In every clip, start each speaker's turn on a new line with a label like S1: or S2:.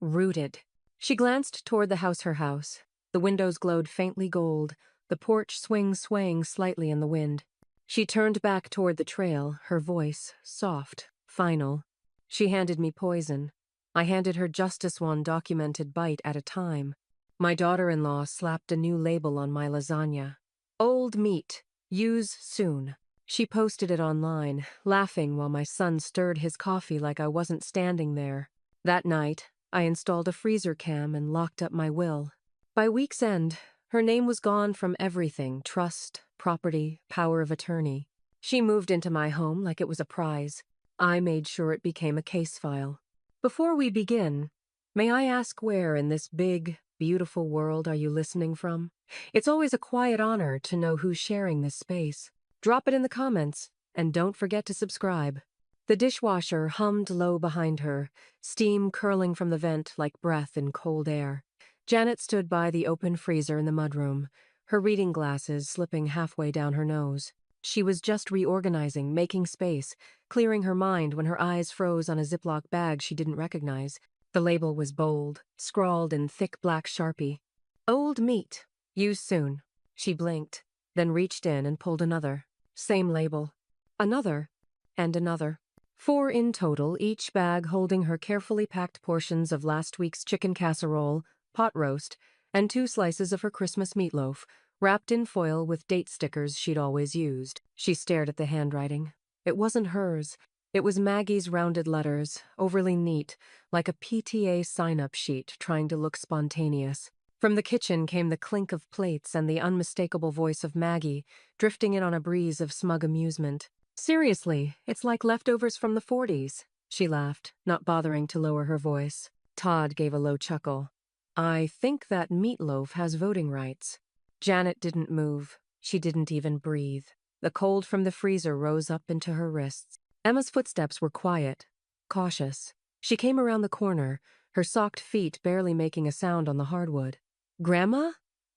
S1: Rooted. She glanced toward her house. The windows glowed faintly gold, the porch swaying slightly in the wind. She turned back toward the trail, her voice soft, final. She handed me poison. I handed her just one documented bite at a time. My daughter-in-law slapped a new label on my lasagna. Old meat. Use soon. She posted it online, laughing while my son stirred his coffee like I wasn't standing there. That night, I installed a freezer cam and locked up my will. By week's end, her name was gone from everything: trust, property, power of attorney. She moved into my home like it was a prize. I made sure it became a case file. Before we begin, may I ask where in this big, beautiful world are you listening from? It's always a quiet honor to know who's sharing this space. Drop it in the comments, and don't forget to subscribe. The dishwasher hummed low behind her, steam curling from the vent like breath in cold air. Janet stood by the open freezer in the mudroom, her reading glasses slipping halfway down her nose. She was just reorganizing, making space, clearing her mind when her eyes froze on a Ziploc bag she didn't recognize. The label was bold, scrawled in thick black Sharpie. Old meat. Use soon. She blinked, then reached in and pulled another. Same label. Another. And another. 4 in total, each bag holding her carefully packed portions of last week's chicken casserole, pot roast, and 2 slices of her Christmas meatloaf, wrapped in foil with date stickers she'd always used. She stared at the handwriting. It wasn't hers. It was Maggie's rounded letters, overly neat, like a PTA sign-up sheet trying to look spontaneous. From the kitchen came the clink of plates and the unmistakable voice of Maggie, drifting in on a breeze of smug amusement. Seriously, it's like leftovers from the 40s, she laughed, not bothering to lower her voice. Todd gave a low chuckle. I think that meatloaf has voting rights. Janet didn't move. She didn't even breathe. The cold from the freezer rose up into her wrists. Emma's footsteps were quiet, cautious. She came around the corner, her socked feet barely making a sound on the hardwood. Grandma?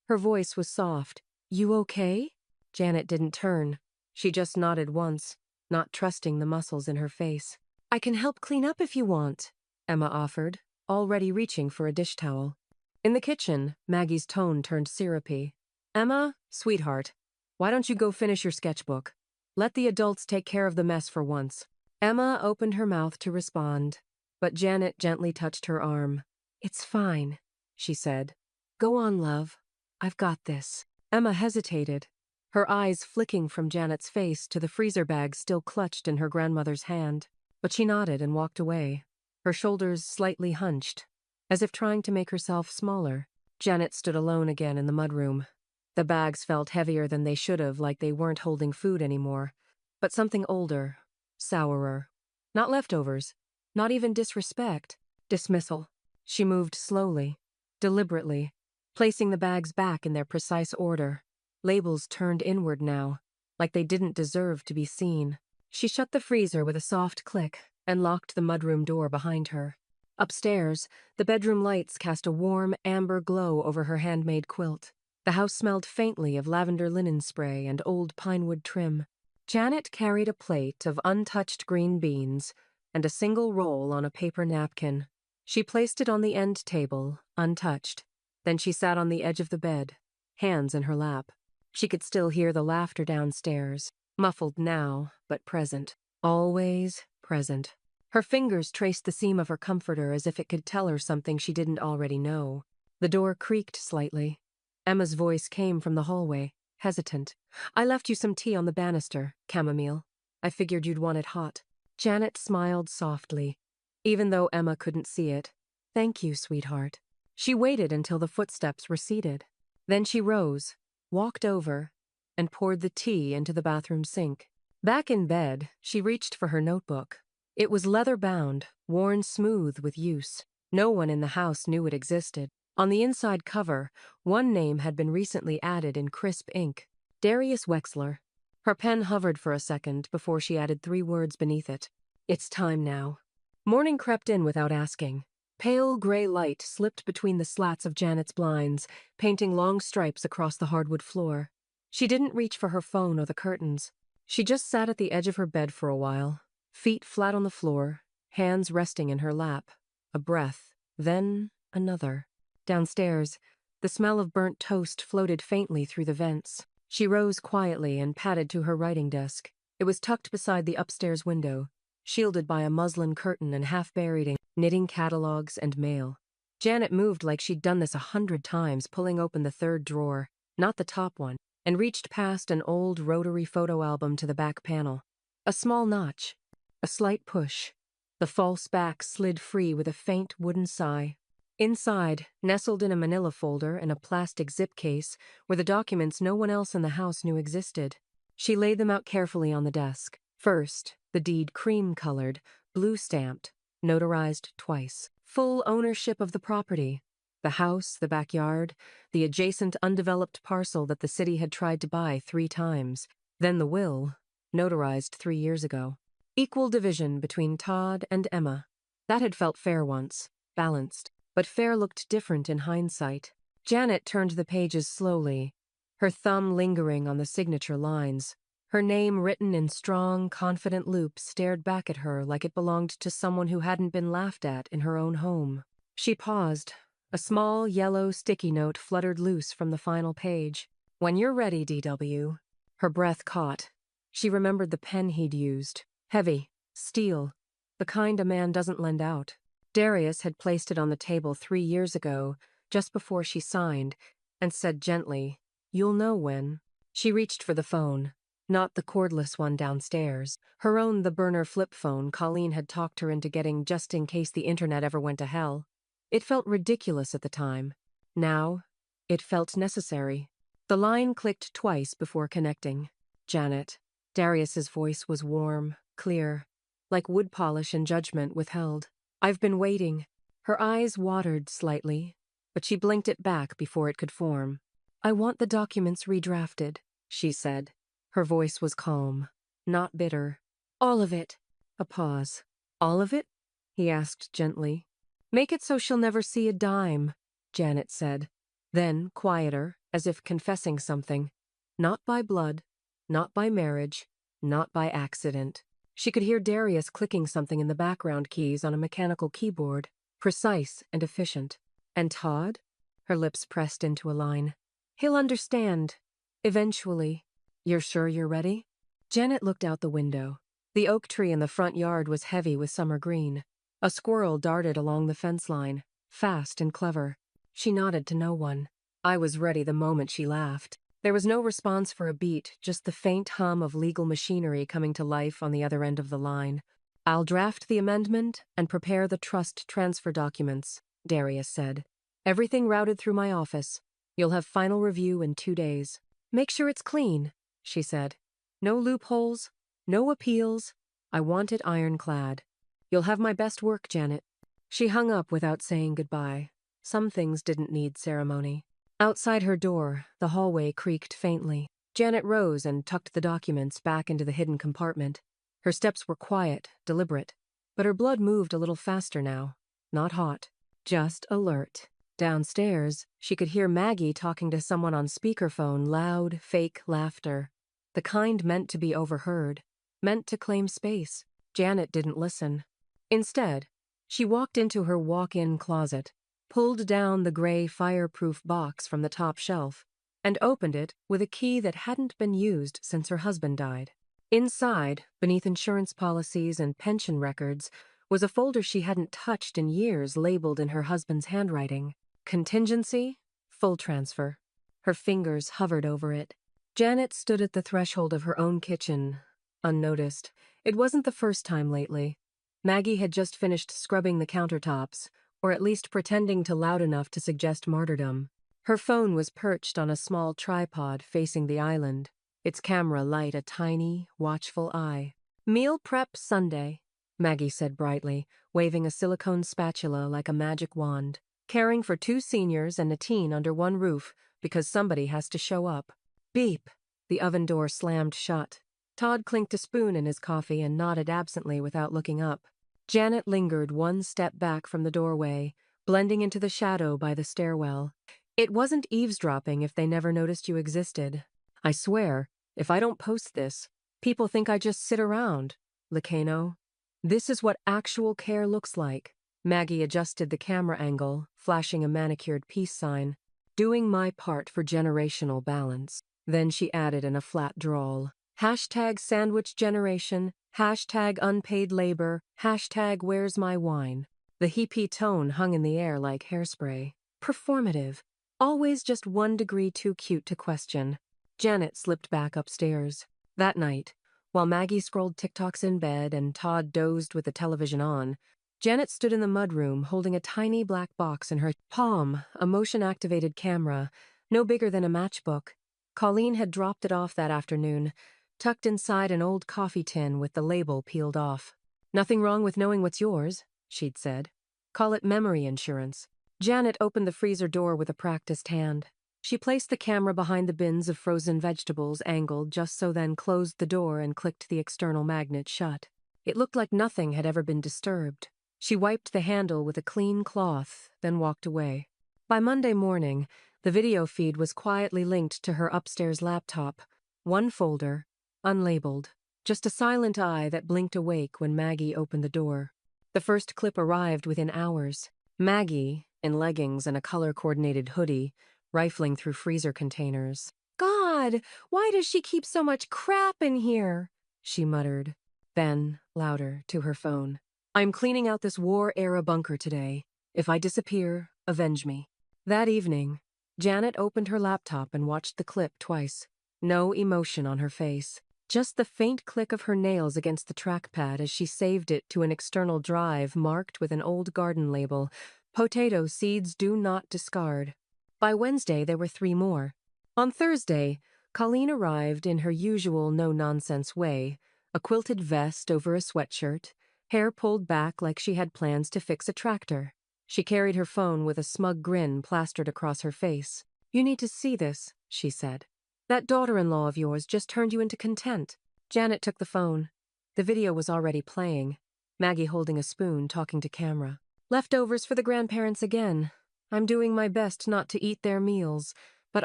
S1: Her voice was soft. You okay? Janet didn't turn. She just nodded once, not trusting the muscles in her face. I can help clean up if you want, Emma offered, already reaching for a dish towel. In the kitchen, Maggie's tone turned syrupy. Emma, sweetheart, why don't you go finish your sketchbook? Let the adults take care of the mess for once. Emma opened her mouth to respond, but Janet gently touched her arm. It's fine, she said. Go on, love. I've got this. Emma hesitated, her eyes flicking from Janet's face to the freezer bag still clutched in her grandmother's hand. But she nodded and walked away, her shoulders slightly hunched, as if trying to make herself smaller. Janet stood alone again in the mudroom. The bags felt heavier than they should have, like they weren't holding food anymore, but something older, sourer. Not leftovers, not even disrespect, dismissal. She moved slowly, deliberately, placing the bags back in their precise order. Labels turned inward now, like they didn't deserve to be seen. She shut the freezer with a soft click and locked the mudroom door behind her. Upstairs, the bedroom lights cast a warm, amber glow over her handmade quilt. The house smelled faintly of lavender linen spray and old pinewood trim. Janet carried a plate of untouched green beans and a single roll on a paper napkin. She placed it on the end table, untouched. Then she sat on the edge of the bed, hands in her lap. She could still hear the laughter downstairs, muffled now, but present. Always present. Her fingers traced the seam of her comforter as if it could tell her something she didn't already know. The door creaked slightly. Emma's voice came from the hallway, hesitant. I left you some tea on the banister, chamomile. I figured you'd want it hot. Janet smiled softly, even though Emma couldn't see it. Thank you, sweetheart. She waited until the footsteps receded. Then she rose, walked over, and poured the tea into the bathroom sink. Back in bed, she reached for her notebook. It was leather-bound, worn smooth with use. No one in the house knew it existed. On the inside cover, one name had been recently added in crisp ink: Darius Wexler. Her pen hovered for a second before she added 3 words beneath it. It's time now. Morning crept in without asking. Pale gray light slipped between the slats of Janet's blinds, painting long stripes across the hardwood floor. She didn't reach for her phone or the curtains. She just sat at the edge of her bed for a while, feet flat on the floor, hands resting in her lap. A breath, Then another. Downstairs, the smell of burnt toast floated faintly through the vents. She rose quietly and padded to her writing desk. It was tucked beside the upstairs window, shielded by a muslin curtain and half buried in knitting catalogs and mail. Janet moved like she'd done this 100 times, pulling open the third drawer, not the top one, and reached past an old rotary photo album to the back panel. A small notch, a slight push. The false back slid free with a faint wooden sigh. Inside, nestled in a manila folder and a plastic zip case, were the documents no one else in the house knew existed. She laid them out carefully on the desk. First, the deed cream-colored, blue-stamped, notarized twice. Full ownership of the property. The house, the backyard, the adjacent undeveloped parcel that the city had tried to buy 3 times. Then the will, notarized 3 years ago. Equal division between Todd and Emma. That had felt fair once, balanced. But fair looked different in hindsight. Janet turned the pages slowly, her thumb lingering on the signature lines. Her name written in strong, confident loops stared back at her like it belonged to someone who hadn't been laughed at in her own home. She paused. A small, yellow sticky note fluttered loose from the final page. "When you're ready, DW." Her breath caught. She remembered the pen he'd used. Heavy, steel, the kind a man doesn't lend out. Darius had placed it on the table 3 years ago, just before she signed, and said gently, "You'll know when." She reached for the phone, not the cordless one downstairs. Her own, the burner flip phone Colleen had talked her into getting just in case the internet ever went to hell. It felt ridiculous at the time. Now, it felt necessary. The line clicked twice before connecting. "Janet." Darius's voice was warm, clear, like wood polish and judgment withheld. "I've been waiting." Her eyes watered slightly, but she blinked it back before it could form. "I want the documents redrafted," she said. Her voice was calm, not bitter. "All of it." A pause. "All of it?" he asked gently. "Make it so she'll never see a dime," Janet said. Then, quieter, as if confessing something. "Not by blood, not by marriage, not by accident." She could hear Darius clicking something in the background keys on a mechanical keyboard, precise and efficient. "And Todd?" Her lips pressed into a line. "He'll understand. Eventually." "You're sure you're ready?" Janet looked out the window. The oak tree in the front yard was heavy with summer green. A squirrel darted along the fence line, fast and clever. She nodded to no one. I was ready the moment she laughed. There was no response for a beat, just the faint hum of legal machinery coming to life on the other end of the line. "I'll draft the amendment and prepare the trust transfer documents," Darius said. "Everything routed through my office. You'll have final review in 2 days. Make sure it's clean," she said. "No loopholes, no appeals. I want it ironclad. You'll have my best work, Janet." She hung up without saying goodbye. Some things didn't need ceremony. Outside her door, the hallway creaked faintly. Janet rose and tucked the documents back into the hidden compartment. Her steps were quiet, deliberate, but her blood moved a little faster now. Not hot, just alert. Downstairs, she could hear Maggie talking to someone on speakerphone, loud, fake laughter. The kind meant to be overheard, meant to claim space. Janet didn't listen. Instead, she walked into her walk-in closet, pulled down the gray fireproof box from the top shelf, and opened it with a key that hadn't been used since her husband died. Inside, beneath insurance policies and pension records, was a folder she hadn't touched in years labeled in her husband's handwriting. Contingency, full transfer. Her fingers hovered over it. Janet stood at the threshold of her own kitchen, unnoticed. It wasn't the first time lately. Maggie had just finished scrubbing the countertops, or at least pretending to loud enough to suggest martyrdom. Her phone was perched on a small tripod facing the island, its camera light a tiny, watchful eye. "Meal prep Sunday," Maggie said brightly, waving a silicone spatula like a magic wand. "Caring for 2 seniors and a teen under one roof, because somebody has to show up." Beep! The oven door slammed shut. Todd clinked a spoon in his coffee and nodded absently without looking up. Janet lingered 1 step back from the doorway, blending into the shadow by the stairwell. It wasn't eavesdropping if they never noticed you existed. "I swear, if I don't post this, people think I just sit around, Lacano. This is what actual care looks like." Maggie adjusted the camera angle, flashing a manicured peace sign. Doing my part for generational balance. Then she added in a flat drawl. Hashtag sandwich generation, hashtag unpaid labor, hashtag where's my wine. The hippie tone hung in the air like hairspray. Performative. Always just 1 degree too cute to question. Janet slipped back upstairs. That night, while Maggie scrolled TikToks in bed and Todd dozed with the television on, Janet stood in the mudroom holding a tiny black box in her palm, a motion-activated camera, no bigger than a matchbook. Colleen had dropped it off that afternoon, tucked inside an old coffee tin with the label peeled off. Nothing wrong with knowing what's yours, she'd said. Call it memory insurance. Janet opened the freezer door with a practiced hand. She placed the camera behind the bins of frozen vegetables angled just so, then closed the door and clicked the external magnet shut. It looked like nothing had ever been disturbed. She wiped the handle with a clean cloth, then walked away. By Monday morning, the video feed was quietly linked to her upstairs laptop. One folder, unlabeled, just a silent eye that blinked awake when Maggie opened the door. The first clip arrived within hours. Maggie, in leggings and a color-coordinated hoodie, rifling through freezer containers. God, why does she keep so much crap in here? She muttered. Then, louder, to her phone. I'm cleaning out this war-era bunker today. If I disappear, avenge me. That evening, Janet opened her laptop and watched the clip twice. No emotion on her face. Just the faint click of her nails against the trackpad as she saved it to an external drive marked with an old garden label. Potato seeds do not discard. By Wednesday, there were 3 more. On Thursday, Colleen arrived in her usual no-nonsense way, a quilted vest over a sweatshirt, hair pulled back like she had plans to fix a tractor. She carried her phone with a smug grin plastered across her face. You need to see this, she said. That daughter-in-law of yours just turned you into content. Janet took the phone. The video was already playing. Maggie holding a spoon, talking to camera. Leftovers for the grandparents again. I'm doing my best not to eat their meals, but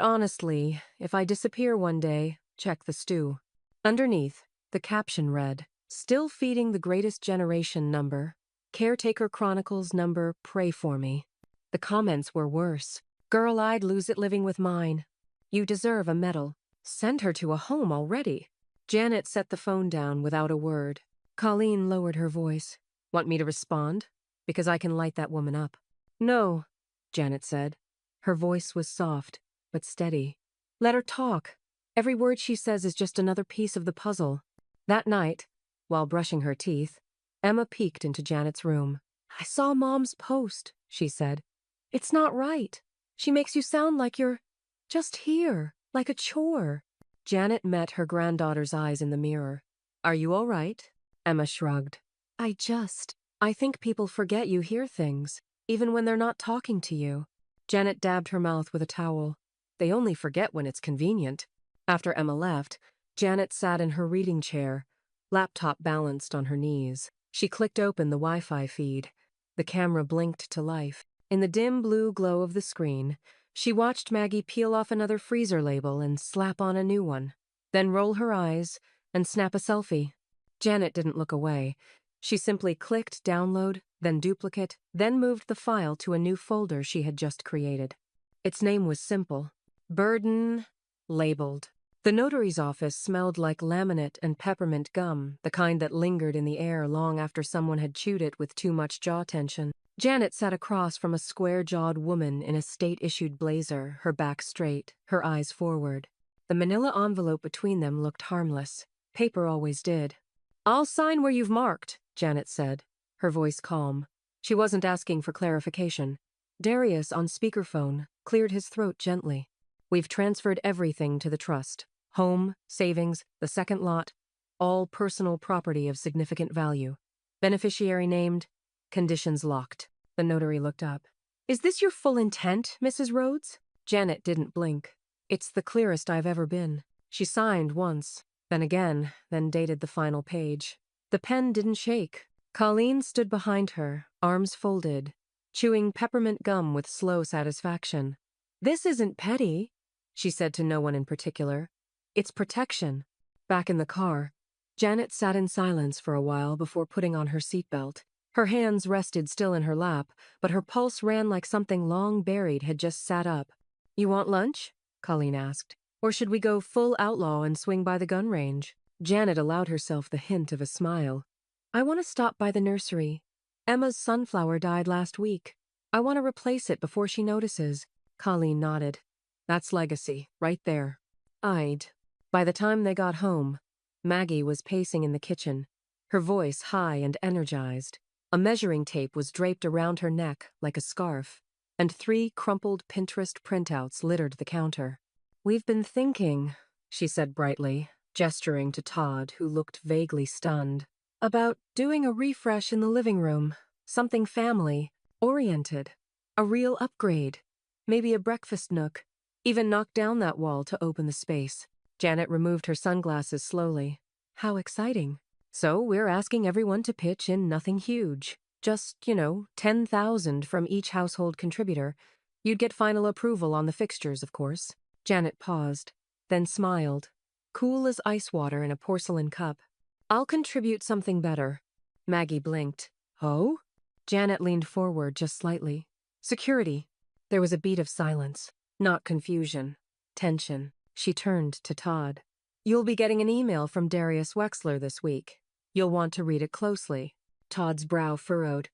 S1: honestly, if I disappear one day, check the stew. Underneath, the caption read, Still feeding the greatest generation number. Caretaker Chronicles number, pray for me. The comments were worse. Girl, I'd lose it living with mine. You deserve a medal. Send her to a home already. Janet set the phone down without a word. Colleen lowered her voice. Want me to respond? Because I can light that woman up. No, Janet said. Her voice was soft, but steady. Let her talk. Every word she says is just another piece of the puzzle. That night, while brushing her teeth, Emma peeked into Janet's room. I saw Mom's post, she said. It's not right. She makes you sound like you're just here, like a chore. Janet met her granddaughter's eyes in the mirror. Are you all right? Emma shrugged. I think people forget you hear things, even when they're not talking to you. Janet dabbed her mouth with a towel. They only forget when it's convenient. After Emma left, Janet sat in her reading chair, laptop balanced on her knees. She clicked open the Wi-Fi feed. The camera blinked to life. In the dim blue glow of the screen, she watched Maggie peel off another freezer label and slap on a new one, then roll her eyes and snap a selfie. Janet didn't look away. She simply clicked download, then duplicate, then moved the file to a new folder she had just created. Its name was simple. Burden labeled. The notary's office smelled like laminate and peppermint gum, the kind that lingered in the air long after someone had chewed it with too much jaw tension. Janet sat across from a square-jawed woman in a state-issued blazer, her back straight, her eyes forward. The manila envelope between them looked harmless. Paper always did. I'll sign where you've marked, Janet said, her voice calm. She wasn't asking for clarification. Darius, on speakerphone, cleared his throat gently. We've transferred everything to the trust. Home, savings, the second lot, all personal property of significant value. Beneficiary named, conditions locked. The notary looked up. Is this your full intent, Mrs. Rhodes? Janet didn't blink. It's the clearest I've ever been. She signed once, then again, then dated the final page. The pen didn't shake. Colleen stood behind her, arms folded, chewing peppermint gum with slow satisfaction. This isn't petty, she said to no one in particular. It's protection. Back in the car, Janet sat in silence for a while before putting on her seatbelt. Her hands rested still in her lap, but her pulse ran like something long buried had just sat up. "You want lunch?" Colleen asked. "Or should we go full outlaw and swing by the gun range?" Janet allowed herself the hint of a smile. "I want to stop by the nursery. Emma's sunflower died last week. I want to replace it before she notices." Colleen nodded. "That's legacy, right there." I'd. By the time they got home, Maggie was pacing in the kitchen, her voice high and energized. A measuring tape was draped around her neck like a scarf, and 3 crumpled Pinterest printouts littered the counter. "We've been thinking," she said brightly, gesturing to Todd, who looked vaguely stunned, "about doing a refresh in the living room, something family-oriented, a real upgrade, maybe a breakfast nook, even knock down that wall to open the space." Janet removed her sunglasses slowly. "How exciting. So we're asking everyone to pitch in nothing huge. Just, 10,000 from each household contributor. You'd get final approval on the fixtures, of course." Janet paused, then smiled, cool as ice water in a porcelain cup. "I'll contribute something better." Maggie blinked. "Oh?" Janet leaned forward just slightly. "Security." There was a beat of silence, not confusion, tension. She turned to Todd. "You'll be getting an email from Darius Wexler this week. You'll want to read it closely." Todd's brow furrowed.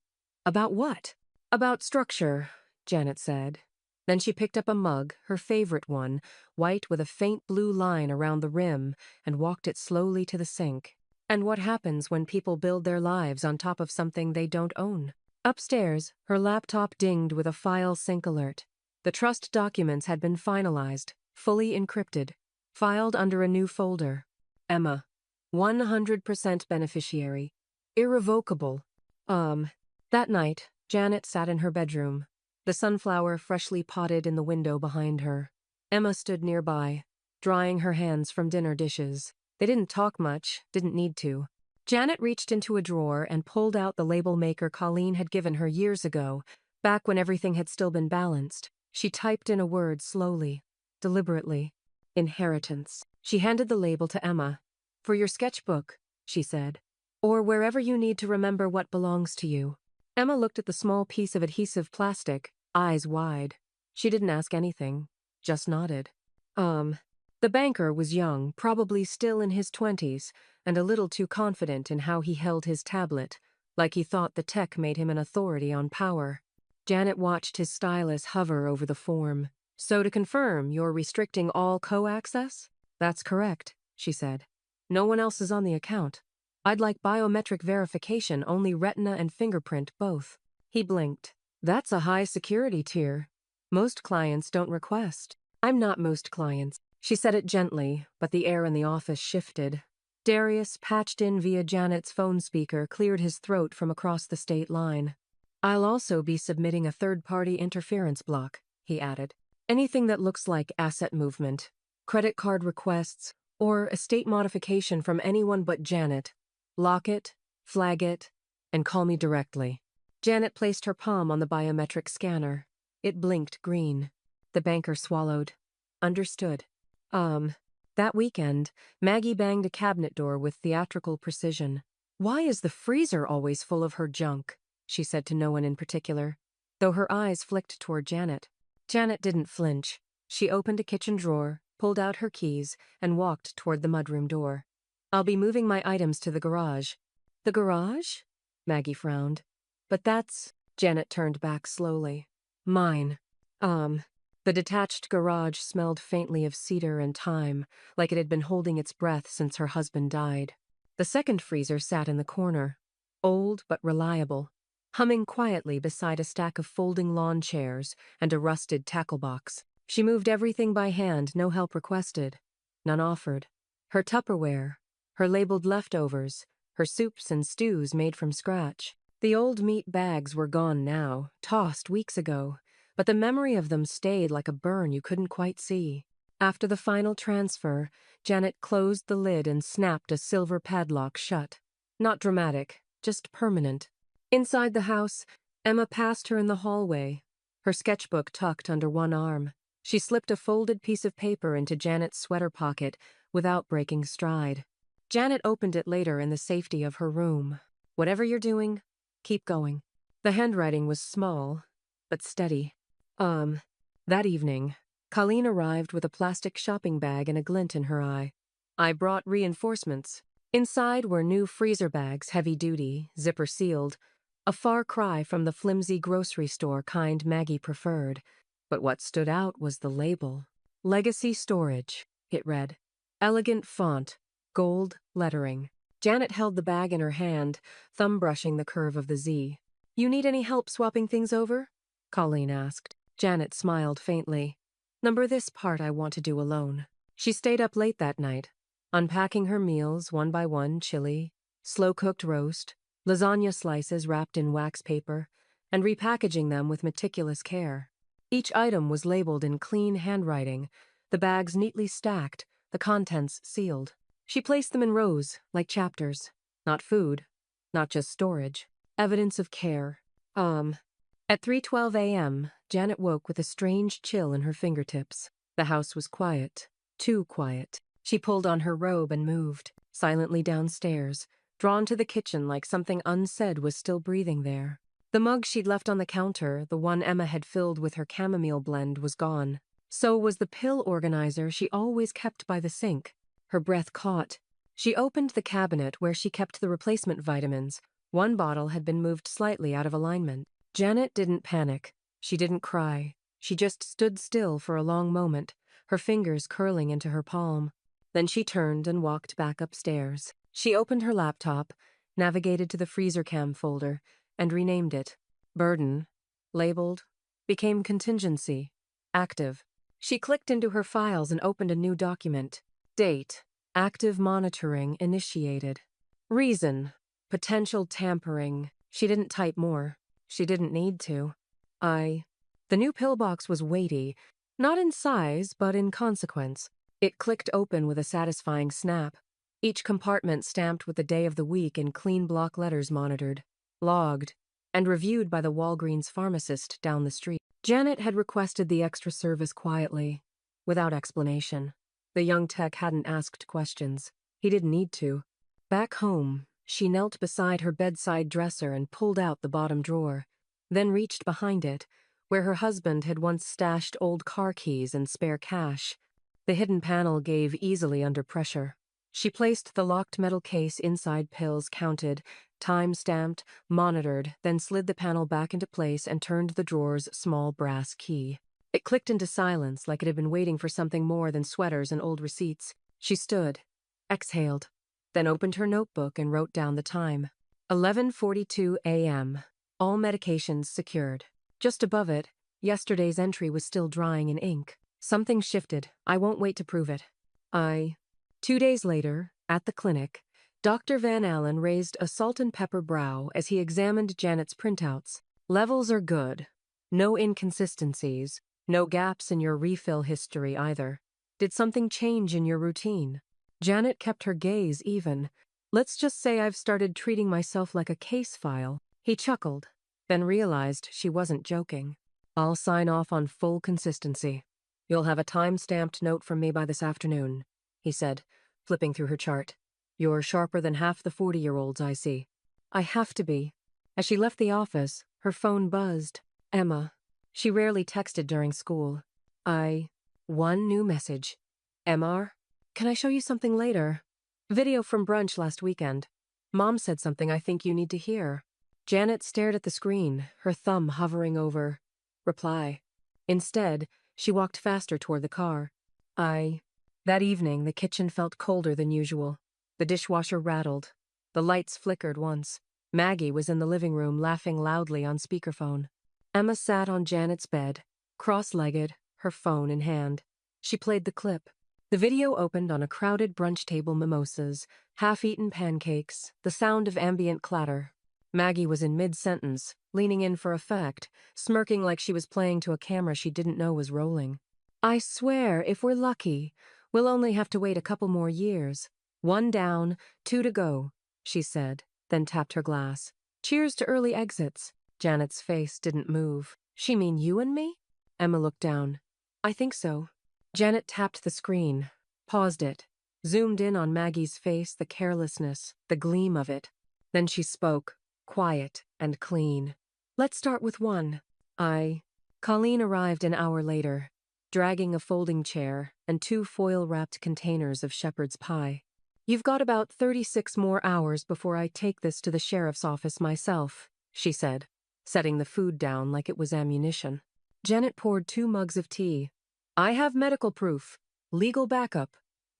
S1: "About what?" "About structure," Janet said. Then she picked up a mug, her favorite one, white with a faint blue line around the rim, and walked it slowly to the sink. "And what happens when people build their lives on top of something they don't own?" Upstairs, her laptop dinged with a file sync alert. The trust documents had been finalized, fully encrypted, filed under a new folder. Emma, 100% beneficiary. Irrevocable. That night, Janet sat in her bedroom, the sunflower freshly potted in the window behind her. Emma stood nearby, drying her hands from dinner dishes. They didn't talk much, didn't need to. Janet reached into a drawer and pulled out the label maker Colleen had given her years ago, back when everything had still been balanced. She typed in a word slowly, deliberately. Inheritance. She handed the label to Emma. "For your sketchbook," she said. "Or wherever you need to remember what belongs to you." Emma looked at the small piece of adhesive plastic, eyes wide. She didn't ask anything, just nodded. The banker was young, probably still in his 20s, and a little too confident in how he held his tablet, like he thought the tech made him an authority on power. Janet watched his stylus hover over the form. "So to confirm, you're restricting all co-access?" "That's correct," she said. "No one else is on the account. I'd like biometric verification, only retina and fingerprint both." He blinked. "That's a high security tier. Most clients don't request." "I'm not most clients." She said it gently, but the air in the office shifted. Darius, patched in via Janet's phone speaker, cleared his throat from across the state line. "I'll also be submitting a third-party interference block," he added. "Anything that looks like asset movement, credit card requests, or estate modification from anyone but Janet. Lock it, flag it, and call me directly." Janet placed her palm on the biometric scanner. It blinked green. The banker swallowed. "Understood." That weekend, Maggie banged a cabinet door with theatrical precision. "Why is the freezer always full of her junk?" she said to no one in particular, though her eyes flicked toward Janet. Janet didn't flinch. She opened a kitchen drawer, pulled out her keys, and walked toward the mudroom door. "I'll be moving my items to the garage." "The garage?" Maggie frowned. "But that's—" Janet turned back slowly. "Mine." The detached garage smelled faintly of cedar and thyme, like it had been holding its breath since her husband died. The second freezer sat in the corner, old but reliable, humming quietly beside a stack of folding lawn chairs and a rusted tackle box. She moved everything by hand, no help requested. None offered. Her Tupperware, her labeled leftovers, her soups and stews made from scratch. The old meat bags were gone now, tossed weeks ago, but the memory of them stayed like a burn you couldn't quite see. After the final transfer, Janet closed the lid and snapped a silver padlock shut. Not dramatic, just permanent. Inside the house, Emma passed her in the hallway, her sketchbook tucked under one arm. She slipped a folded piece of paper into Janet's sweater pocket without breaking stride. Janet opened it later in the safety of her room. "Whatever you're doing, Keep going. The handwriting was small, but steady. That evening, Colleen arrived with a plastic shopping bag and a glint in her eye. I brought reinforcements. Inside were new freezer bags, heavy-duty, zipper sealed, a far cry from the flimsy grocery store kind Maggie preferred. But what stood out was the label. Legacy Storage, it read. Elegant font, gold lettering. Janet held the bag in her hand, thumb brushing the curve of the Z. You need any help swapping things over? Colleen asked. Janet smiled faintly. Number this part I want to do alone. She stayed up late that night, unpacking her meals one by one: chili, slow-cooked roast, lasagna slices wrapped in wax paper, and repackaging them with meticulous care. Each item was labeled in clean handwriting, the bags neatly stacked, the contents sealed. She placed them in rows, like chapters. Not food, not just storage. Evidence of care. At 3:12 a.m., Janet woke with a strange chill in her fingertips. The house was quiet. Too quiet. She pulled on her robe and moved, silently downstairs, drawn to the kitchen like something unsaid was still breathing there. The mug she'd left on the counter, the one Emma had filled with her chamomile blend, was gone. So was the pill organizer she always kept by the sink. Her breath caught. She opened the cabinet where she kept the replacement vitamins. One bottle had been moved slightly out of alignment. Janet didn't panic. She didn't cry. She just stood still for a long moment, her fingers curling into her palm. Then she turned and walked back upstairs. She opened her laptop, navigated to the freezer cam folder, and renamed it. Burden, labeled, became contingency, active. She clicked into her files and opened a new document. Date, active monitoring initiated. Reason, potential tampering. She didn't type more. She didn't need to. The new pillbox was weighty, not in size, but in consequence. It clicked open with a satisfying snap. Each compartment stamped with the day of the week in clean block letters monitored, logged, and reviewed by the Walgreens pharmacist down the street. Janet had requested the extra service quietly, without explanation. The young tech hadn't asked questions. He didn't need to. Back home, she knelt beside her bedside dresser and pulled out the bottom drawer, then reached behind it, where her husband had once stashed old car keys and spare cash. The hidden panel gave easily under pressure. She placed the locked metal case inside pills, counted, time-stamped, monitored, then slid the panel back into place and turned the drawer's small brass key. It clicked into silence like it had been waiting for something more than sweaters and old receipts. She stood, exhaled, then opened her notebook and wrote down the time. 11:42 a.m. All medications secured. Just above it, yesterday's entry was still drying in ink. Something shifted. I won't wait to prove it. 2 days later, at the clinic, Dr. Van Allen raised a salt and pepper brow as he examined Janet's printouts. Levels are good. No inconsistencies. No gaps in your refill history either. Did something change in your routine? Janet kept her gaze even. Let's just say I've started treating myself like a case file. He chuckled, then realized she wasn't joking. I'll sign off on full consistency. You'll have a time-stamped note from me by this afternoon, he said, flipping through her chart. You're sharper than half the 40-year-olds I see. I have to be. As she left the office, her phone buzzed. Emma. She rarely texted during school. One new message. MR? Can I show you something later? Video from brunch last weekend. Mom said something I think you need to hear. Janet stared at the screen, her thumb hovering over reply. Instead, she walked faster toward the car. That evening, the kitchen felt colder than usual. The dishwasher rattled. The lights flickered once. Maggie was in the living room laughing loudly on speakerphone. Emma sat on Janet's bed, cross-legged, her phone in hand. She played the clip. The video opened on a crowded brunch table: mimosas, half-eaten pancakes, the sound of ambient clatter. Maggie was in mid-sentence, leaning in for effect, smirking like she was playing to a camera she didn't know was rolling. I swear, if we're lucky, we'll only have to wait a couple more years. 1 down, 2 to go, she said, then tapped her glass. Cheers to early exits. Janet's face didn't move. She mean you and me? Emma looked down. I think so. Janet tapped the screen, paused it, zoomed in on Maggie's face, the carelessness, the gleam of it. Then she spoke. quiet and clean. Let's start with one. Colleen arrived an hour later, dragging a folding chair and 2 foil-wrapped containers of shepherd's pie. You've got about 36 more hours before I take this to the sheriff's office myself, she said, setting the food down like it was ammunition. Janet poured 2 mugs of tea. I have medical proof, legal backup,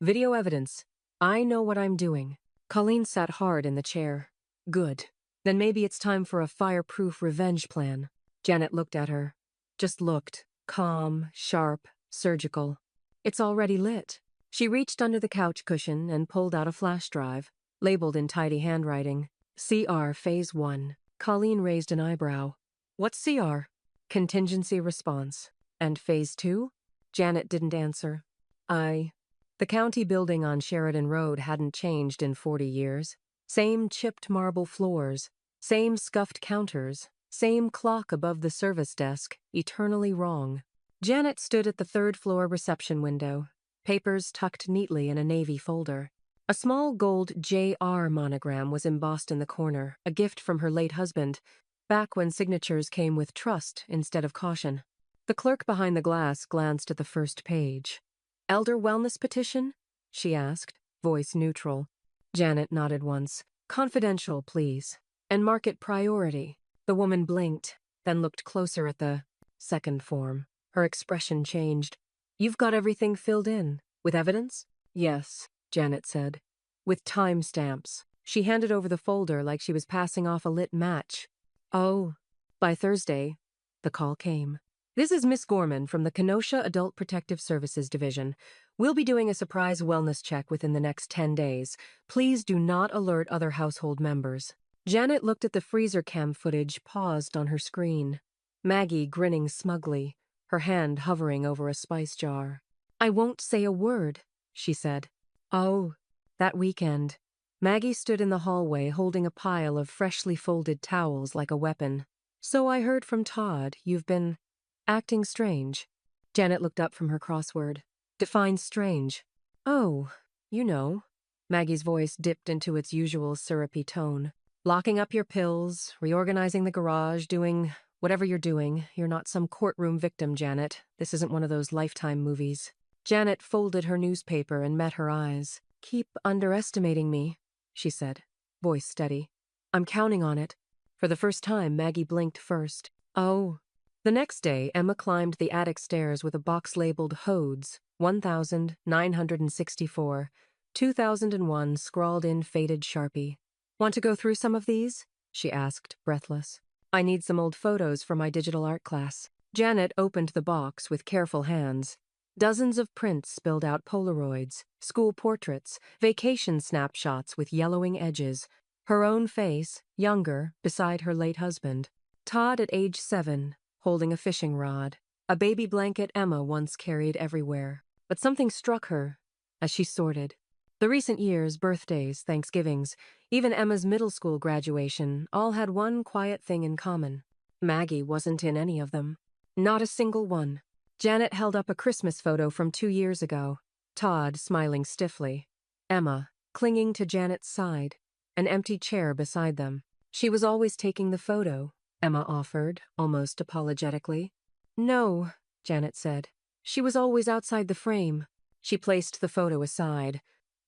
S1: video evidence. I know what I'm doing. Colleen sat hard in the chair. Good. Then maybe it's time for a fireproof revenge plan. Janet looked at her. Just looked. Calm, sharp, surgical. It's already lit. She reached under the couch cushion and pulled out a flash drive, labeled in tidy handwriting. CR Phase 1. Colleen raised an eyebrow. What's CR? Contingency response. And Phase 2? Janet didn't answer. The county building on Sheridan Road hadn't changed in 40 years. Same chipped marble floors, same scuffed counters, same clock above the service desk, eternally wrong. Janet stood at the 3rd-floor reception window, papers tucked neatly in a navy folder. A small gold JR monogram was embossed in the corner, a gift from her late husband, back when signatures came with trust instead of caution. The clerk behind the glass glanced at the first page. Elder wellness petition? She asked, voice neutral. Janet nodded once. Confidential, please. And mark it priority. The woman blinked, then looked closer at the 2nd form. Her expression changed. You've got everything filled in. With evidence? Yes, Janet said. With timestamps. She handed over the folder like she was passing off a lit match. Oh. By Thursday, the call came. This is Miss Gorman from the Kenosha Adult Protective Services Division. We'll be doing a surprise wellness check within the next 10 days. Please do not alert other household members. Janet looked at the freezer cam footage paused on her screen. Maggie grinning smugly, her hand hovering over a spice jar. I won't say a word, she said. Oh, that weekend. Maggie stood in the hallway holding a pile of freshly folded towels like a weapon. So I heard from Todd, you've been acting strange. Janet looked up from her crossword. Define strange. Oh, you know. Maggie's voice dipped into its usual syrupy tone. Locking up your pills, reorganizing the garage, doing whatever you're doing. You're not some courtroom victim, Janet. This isn't one of those Lifetime movies. Janet folded her newspaper and met her eyes. Keep underestimating me, she said, voice steady. I'm counting on it. For the first time, Maggie blinked first. Oh. The next day, Emma climbed the attic stairs with a box labeled Hodes, 1964, 2001 scrawled in faded Sharpie. Want to go through some of these? She asked, breathless. I need some old photos for my digital art class. Janet opened the box with careful hands. Dozens of prints spilled out Polaroids, school portraits, vacation snapshots with yellowing edges, her own face, younger, beside her late husband. Todd at age 7, holding a fishing rod, a baby blanket Emma once carried everywhere. But something struck her as she sorted. The recent years, birthdays, Thanksgivings, even Emma's middle school graduation, all had one quiet thing in common. Maggie wasn't in any of them. Not a single one. Janet held up a Christmas photo from 2 years ago. Todd smiling stiffly. Emma clinging to Janet's side. An empty chair beside them. She was always taking the photo, Emma offered, almost apologetically. No, Janet said. She was always outside the frame. She placed the photo aside,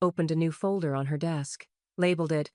S1: opened a new folder on her desk, labeled it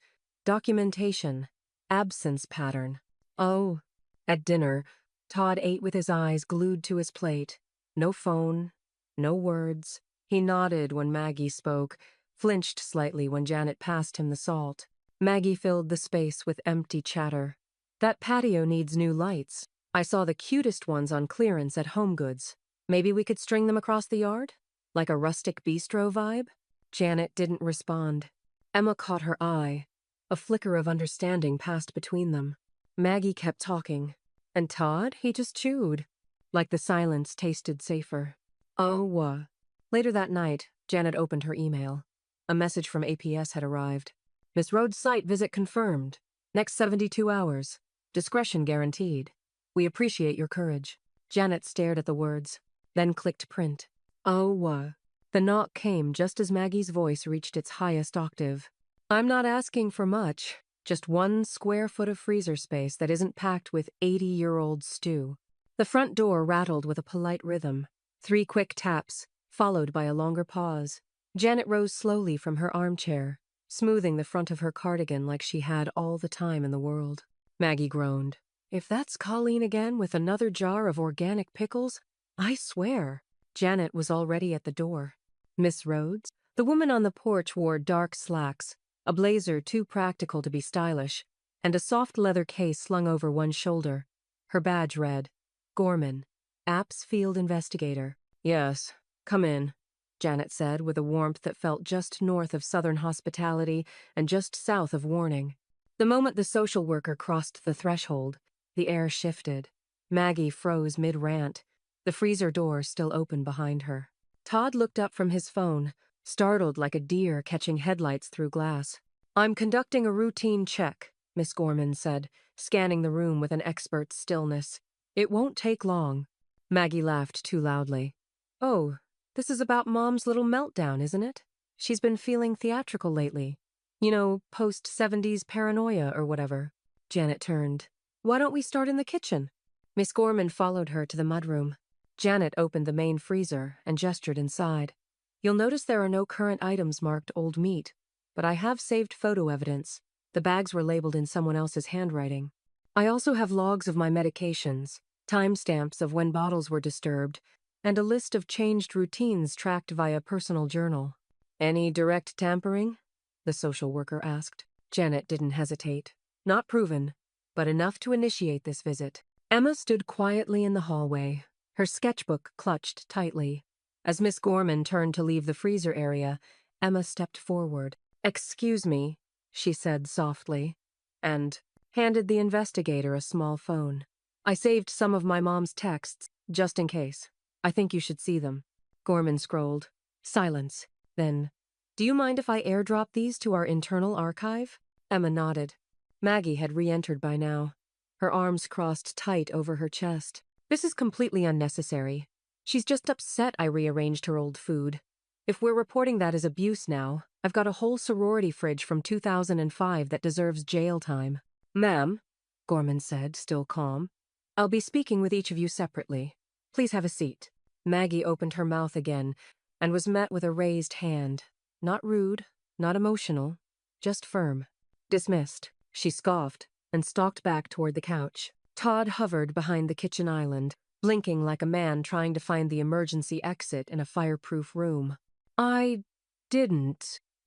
S1: Documentation, Absence Pattern. Oh. At dinner, Todd ate with his eyes glued to his plate. No phone, no words. He nodded when Maggie spoke, flinched slightly when Janet passed him the salt. Maggie filled the space with empty chatter. That patio needs new lights. I saw the cutest ones on clearance at HomeGoods. Maybe we could string them across the yard? Like a rustic bistro vibe? Janet didn't respond. Emma caught her eye. A flicker of understanding passed between them. Maggie kept talking. And Todd, he just chewed. Like the silence tasted safer. Oh. Later that night, Janet opened her email. A message from APS had arrived. Miss Rhodes' site visit confirmed. Next 72 hours. Discretion guaranteed. We appreciate your courage. Janet stared at the words, then clicked print. Oh. The knock came just as Maggie's voice reached its highest octave. I'm not asking for much. Just 1 square foot of freezer space that isn't packed with 80-year-old stew. The front door rattled with a polite rhythm. 3 quick taps, followed by a longer pause. Janet rose slowly from her armchair, smoothing the front of her cardigan like she had all the time in the world. Maggie groaned. If that's Colleen again with another jar of organic pickles, I swear. Janet was already at the door. Miss Rhodes? The woman on the porch wore dark slacks, a blazer too practical to be stylish, and a soft leather case slung over one shoulder. Her badge read, Gorman, Apps Field Investigator. Yes, come in, Janet said with a warmth that felt just north of Southern hospitality and just south of warning. The moment the social worker crossed the threshold, the air shifted. Maggie froze mid-rant, the freezer door still open behind her. Todd looked up from his phone, startled like a deer catching headlights through glass. I'm conducting a routine check, Miss Gorman said, scanning the room with an expert's stillness. It won't take long. Maggie laughed too loudly. Oh, this is about Mom's little meltdown, isn't it? She's been feeling theatrical lately. You know, post-70s paranoia or whatever. Janet turned. Why don't we start in the kitchen? Miss Gorman followed her to the mudroom. Janet opened the main freezer and gestured inside. You'll notice there are no current items marked old meat, but I have saved photo evidence. The bags were labeled in someone else's handwriting. I also have logs of my medications, timestamps of when bottles were disturbed, and a list of changed routines tracked via personal journal. Any direct tampering? The social worker asked. Janet didn't hesitate. Not proven, but enough to initiate this visit. Emma stood quietly in the hallway, her sketchbook clutched tightly. As Miss Gorman turned to leave the freezer area, Emma stepped forward. Excuse me, she said softly, and handed the investigator a small phone. I saved some of my mom's texts, just in case. I think you should see them. Gorman scrolled. Silence. Then, do you mind if I airdrop these to our internal archive? Emma nodded. Maggie had re-entered by now. Her arms crossed tight over her chest. This is completely unnecessary. She's just upset I rearranged her old food. If we're reporting that as abuse now, I've got a whole sorority fridge from 2005 that deserves jail time. Ma'am, Gorman said, still calm, I'll be speaking with each of you separately. Please have a seat. Maggie opened her mouth again and was met with a raised hand. Not rude, not emotional, just firm. Dismissed. She scoffed and stalked back toward the couch. Todd hovered behind the kitchen island, blinking like a man trying to find the emergency exit in a fireproof room. I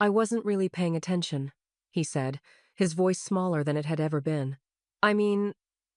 S1: wasn't really paying attention, he said, his voice smaller than it had ever been. I mean,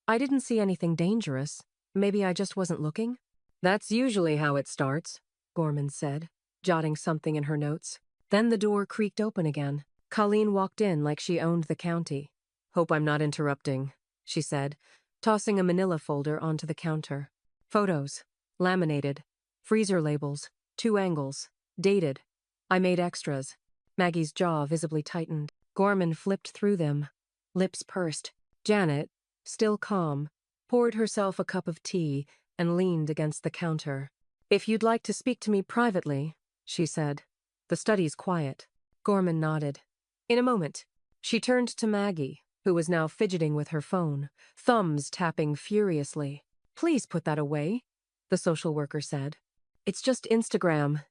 S1: I didn't see anything dangerous. Maybe I just wasn't looking? That's usually how it starts, Gorman said, jotting something in her notes. Then the door creaked open again. Colleen walked in like she owned the county. Hope I'm not interrupting, she said, tossing a manila folder onto the counter. Photos. Laminated. Freezer labels. 2 angles. Dated. I made extras. Maggie's jaw visibly tightened. Gorman flipped through them. Lips pursed. Janet, still calm, poured herself a cup of tea and leaned against the counter. If you'd like to speak to me privately, she said. The study's quiet. Gorman nodded. In a moment. She turned to Maggie, who was now fidgeting with her phone, thumbs tapping furiously. Please put that away, the social worker said. It's just Instagram,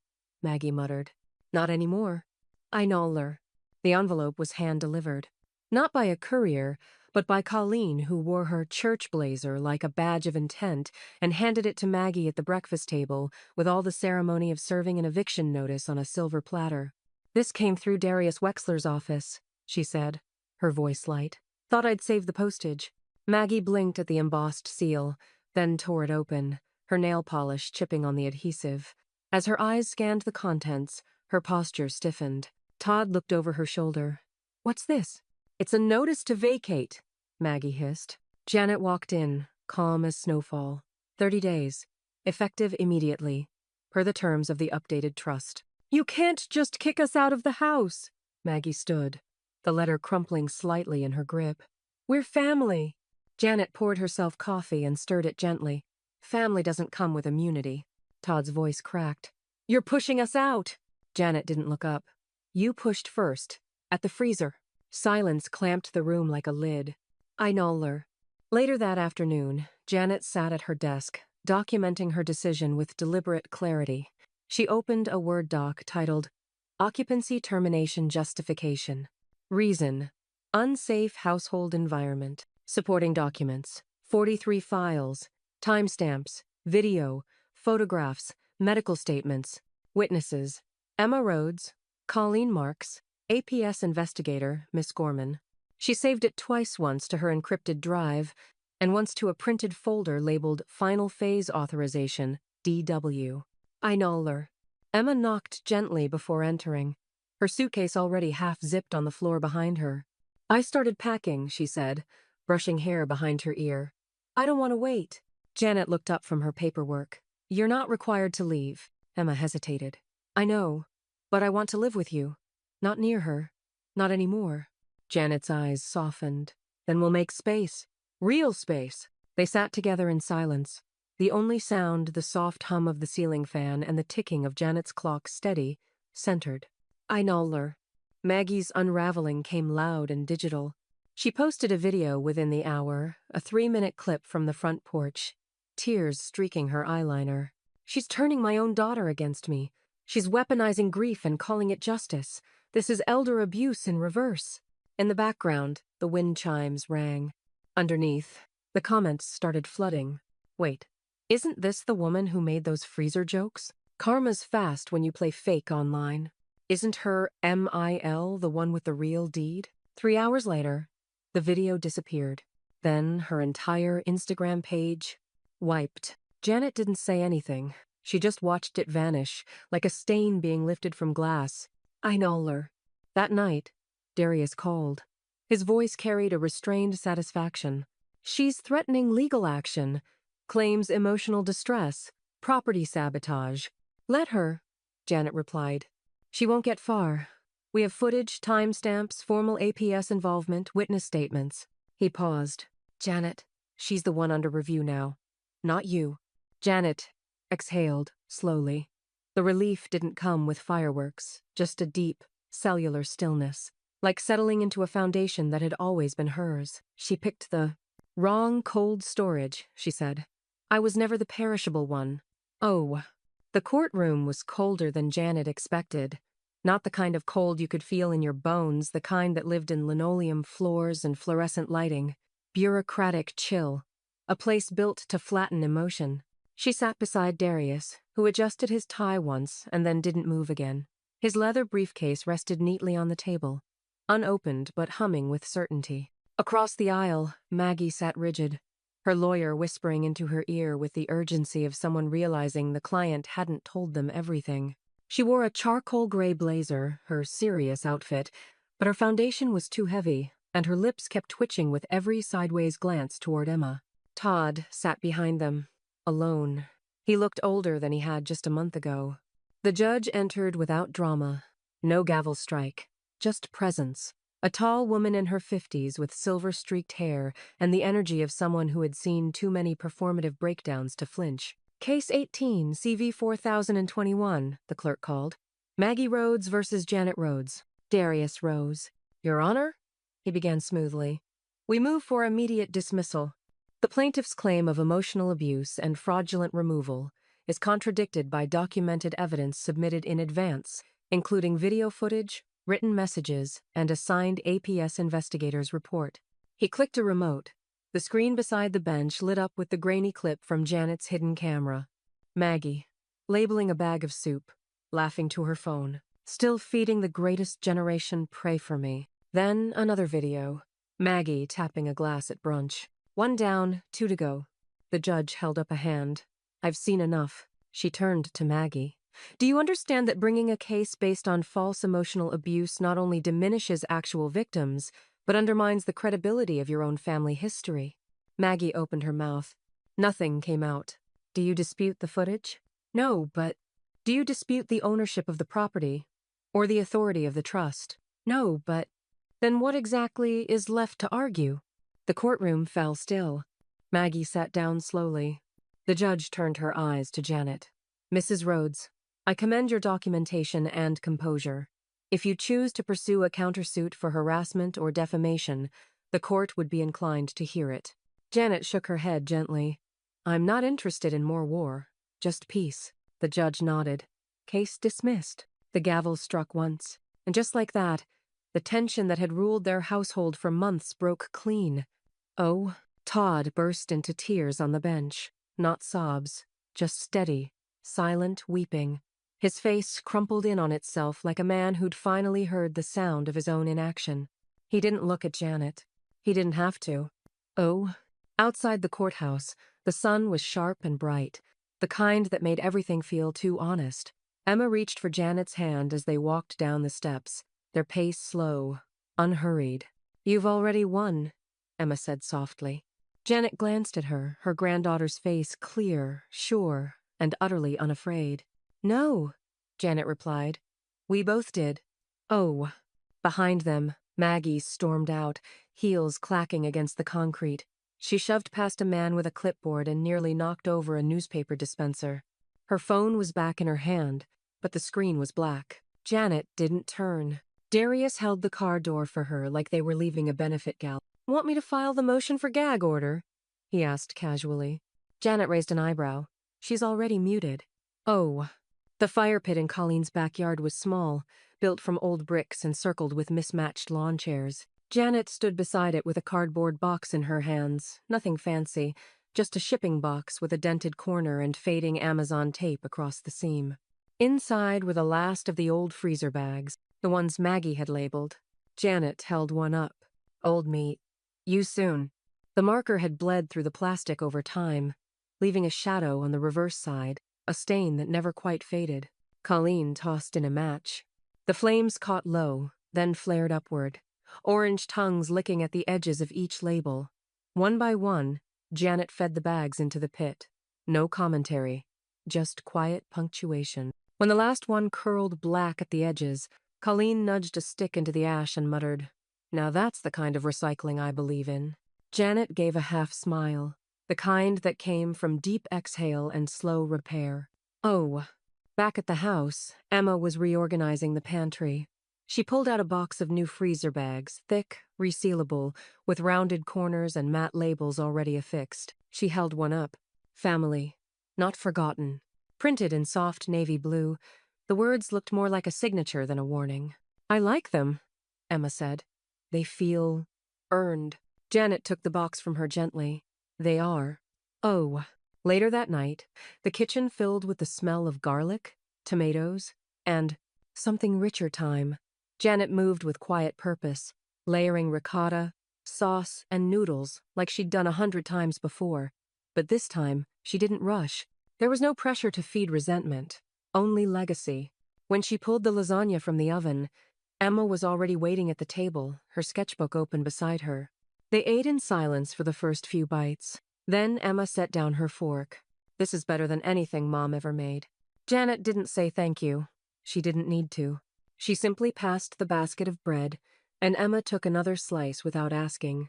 S1: Maggie muttered. Not anymore. I know. The envelope was hand-delivered. Not by a courier, but by Colleen, who wore her church blazer like a badge of intent and handed it to Maggie at the breakfast table with all the ceremony of serving an eviction notice on a silver platter. This came through Darius Wexler's office, she said, her voice light. Thought I'd save the postage. Maggie blinked at the embossed seal, then tore it open, her nail polish chipping on the adhesive. As her eyes scanned the contents, her posture stiffened. Todd looked over her shoulder. What's this? It's a notice to vacate, Maggie hissed. Janet walked in, calm as snowfall. 30 days. Effective immediately, per the terms of the updated trust. You can't just kick us out of the house. Maggie stood, the letter crumpling slightly in her grip. We're family. Janet poured herself coffee and stirred it gently. Family doesn't come with immunity. Todd's voice cracked. You're pushing us out. Janet didn't look up. You pushed first. At the freezer. Silence clamped the room like a lid. I know her. Later that afternoon, Janet sat at her desk, documenting her decision with deliberate clarity. She opened a Word doc titled Occupancy Termination Justification. Reason: Unsafe Household Environment. Supporting documents: 43 files, timestamps, video, photographs, medical statements, witnesses: Emma Rhodes, Colleen Marks, APS investigator, Miss Gorman. She saved it twice, once to her encrypted drive, and once to a printed folder labeled Final Phase Authorization, DW. I know her. Emma knocked gently before entering, her suitcase already half-zipped on the floor behind her. I started packing, she said, brushing hair behind her ear. I don't want to wait. Janet looked up from her paperwork. You're not required to leave. Emma hesitated. I know, but I want to live with you. Not near her. Not anymore. Janet's eyes softened. Then we'll make space. Real space. They sat together in silence. The only sound, the soft hum of the ceiling fan and the ticking of Janet's clock, steady, centered. I know her. Maggie's unraveling came loud and digital. She posted a video within the hour, a 3-minute clip from the front porch, tears streaking her eyeliner. She's turning my own daughter against me. She's weaponizing grief and calling it justice. This is elder abuse in reverse. In the background, the wind chimes rang. Underneath, the comments started flooding. Wait, isn't this the woman who made those freezer jokes? Karma's fast when you play fake online. Isn't her MIL the one with the real deed? 3 hours later, the video disappeared. Then her entire Instagram page wiped. Janet didn't say anything. She just watched it vanish, like a stain being lifted from glass. I know her. That night, Darius called. His voice carried a restrained satisfaction. She's threatening legal action, claims emotional distress, property sabotage. Let her, Janet replied. She won't get far. We have footage, timestamps, formal APS involvement, witness statements. He paused. Janet, she's the one under review now. Not you. Janet exhaled, slowly. The relief didn't come with fireworks, just a deep, cellular stillness, like settling into a foundation that had always been hers. She picked the wrong cold storage, she said. I was never the perishable one. Oh. The courtroom was colder than Janet expected. Not the kind of cold you could feel in your bones, the kind that lived in linoleum floors and fluorescent lighting. Bureaucratic chill. A place built to flatten emotion. She sat beside Darius, who adjusted his tie once and then didn't move again. His leather briefcase rested neatly on the table, unopened but humming with certainty. Across the aisle, Maggie sat rigid, her lawyer whispering into her ear with the urgency of someone realizing the client hadn't told them everything. She wore a charcoal gray blazer, her serious outfit, but her foundation was too heavy, and her lips kept twitching with every sideways glance toward Emma. Todd sat behind them, alone. He looked older than he had just a month ago. The judge entered without drama. No gavel strike, just presence. A tall woman in her 50s with silver-streaked hair and the energy of someone who had seen too many performative breakdowns to flinch. Case 18, CV 4021, the clerk called. Maggie Rhodes versus Janet Rhodes. Darius rose. Your Honor? He began smoothly. We move for immediate dismissal. The plaintiff's claim of emotional abuse and fraudulent removal is contradicted by documented evidence submitted in advance, including video footage, written messages, and a signed APS investigator's report. He clicked a remote. The screen beside the bench lit up with the grainy clip from Janet's hidden camera. Maggie, labeling a bag of soup, laughing to her phone, still feeding the greatest generation pray for me. Then another video. Maggie tapping a glass at brunch. 1 down, 2 to go. The judge held up a hand. I've seen enough. She turned to Maggie. Do you understand that bringing a case based on false emotional abuse not only diminishes actual victims, but undermines the credibility of your own family history? Maggie opened her mouth. Nothing came out. Do you dispute the footage? No, but do you dispute the ownership of the property or the authority of the trust? No, but then what exactly is left to argue? The courtroom fell still. Maggie sat down slowly. The judge turned her eyes to Janet. Mrs. Rhodes, I commend your documentation and composure. If you choose to pursue a countersuit for harassment or defamation, the court would be inclined to hear it. Janet shook her head gently. I'm not interested in more war, just peace. The judge nodded. Case dismissed. The gavel struck once, and just like that, the tension that had ruled their household for months broke clean. Oh, Todd burst into tears on the bench. Not sobs, just steady, silent weeping. His face crumpled in on itself like a man who'd finally heard the sound of his own inaction. He didn't look at Janet. He didn't have to. Oh, outside the courthouse, the sun was sharp and bright, the kind that made everything feel too honest. Emma reached for Janet's hand as they walked down the steps, their pace slow, unhurried. You've already won, Emma said softly. Janet glanced at her, her granddaughter's face clear, sure, and utterly unafraid. No, Janet replied. We both did. Oh. Behind them, Maggie stormed out, heels clacking against the concrete. She shoved past a man with a clipboard and nearly knocked over a newspaper dispenser. Her phone was back in her hand, but the screen was black. Janet didn't turn. Darius held the car door for her like they were leaving a benefit gala. Want me to file the motion for gag order? He asked casually. Janet raised an eyebrow. She's already muted. Oh. The fire pit in Colleen's backyard was small, built from old bricks and circled with mismatched lawn chairs. Janet stood beside it with a cardboard box in her hands, nothing fancy, just a shipping box with a dented corner and fading Amazon tape across the seam. Inside were the last of the old freezer bags, the ones Maggie had labeled. Janet held one up. Old meat. Use soon. The marker had bled through the plastic over time, leaving a shadow on the reverse side, a stain that never quite faded. Colleen tossed in a match. The flames caught low, then flared upward, orange tongues licking at the edges of each label. One by one, Janet fed the bags into the pit. No commentary, just quiet punctuation. When the last one curled black at the edges, Colleen nudged a stick into the ash and muttered, Now that's the kind of recycling I believe in. Janet gave a half smile, the kind that came from deep exhale and slow repair. Oh. Back at the house, Emma was reorganizing the pantry. She pulled out a box of new freezer bags, thick, resealable, with rounded corners and matte labels already affixed. She held one up. Family. Not forgotten. Printed in soft navy blue, the words looked more like a signature than a warning. I like them, Emma said. They feel earned. Janet took the box from her gently. They are. Oh. Later that night, the kitchen filled with the smell of garlic, tomatoes, and something richer thyme. Janet moved with quiet purpose, layering ricotta, sauce, and noodles like she'd done 100 times before. But this time, she didn't rush. There was no pressure to feed resentment, only legacy. When she pulled the lasagna from the oven, Emma was already waiting at the table, her sketchbook open beside her. They ate in silence for the first few bites. Then Emma set down her fork. This is better than anything Mom ever made. Janet didn't say thank you. She didn't need to. She simply passed the basket of bread, and Emma took another slice without asking.